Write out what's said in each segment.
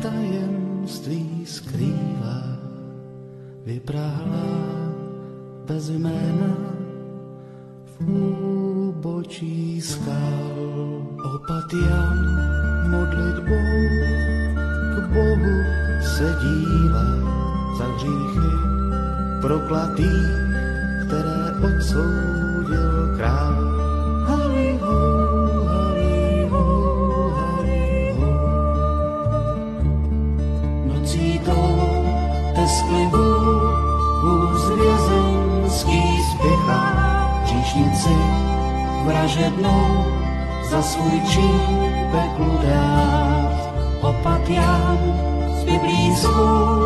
tajemství skrývá, vyprahlá bez jména v úbočí skal. Opat Jan modlitbou k Bohu se dívá za hříchy proklatý, které odsoudil král. Haliho, haliho, haliho. Nocí to tesklivou vůz vězenský spěchá, říšnici vražednou za svůj čin peklu dát. Opat Jan s biblískou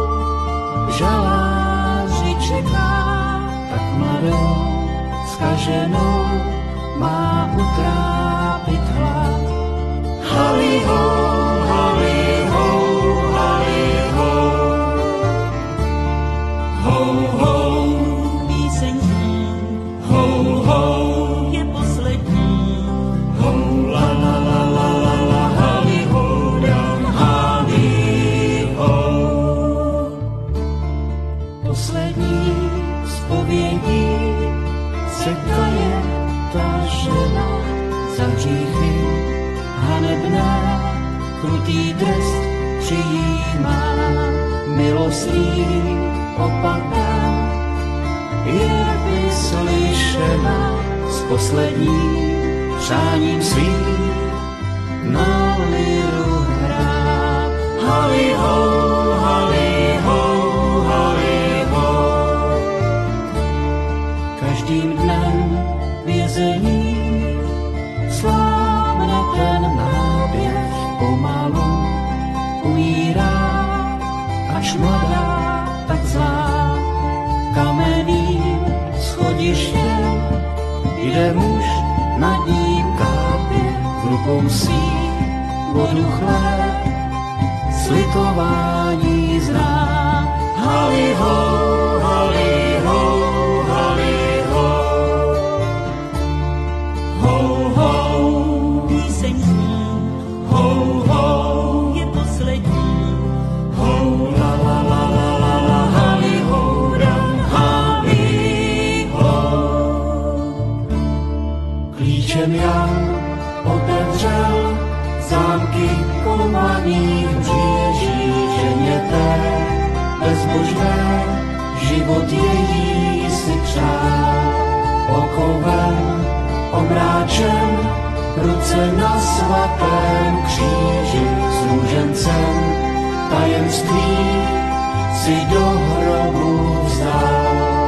žaláři čeká, tak mladou zkaženou má utrápit hlad. Haliho, haliho, haliho, ho, ho, píseň zní, ho, ho, je poslední, ho, la, la, la, la, la, la, haliho, dam, haliho. Poslední zpovědí se kaje ta žena za hříchy hanebné, krutý trest přijímá. Milostný opatem je vyslyšena s posledním přáním svým na liru hrá. Haliho, haliho, haliho. Každým dnem vězení slávne ten náběh pomalu umírá, až mladá tak zlá. Kamenným schodištěm jde muž, nad ním kápě v rukou svých vodu chléb, slitování zná. Haliho, haliho, haliho, ho, ho, píseň zní, ho, ho, je poslední, ho, la, la, la, la, la, la, haliho, dam, haliho. Klíčem Jan otevřel zámky kovaných bříží, ženě té bezbožné život její si přál. Okovem omráčen, ruce na svatém kříži s růžencem tajemství si do hrobu vzdál.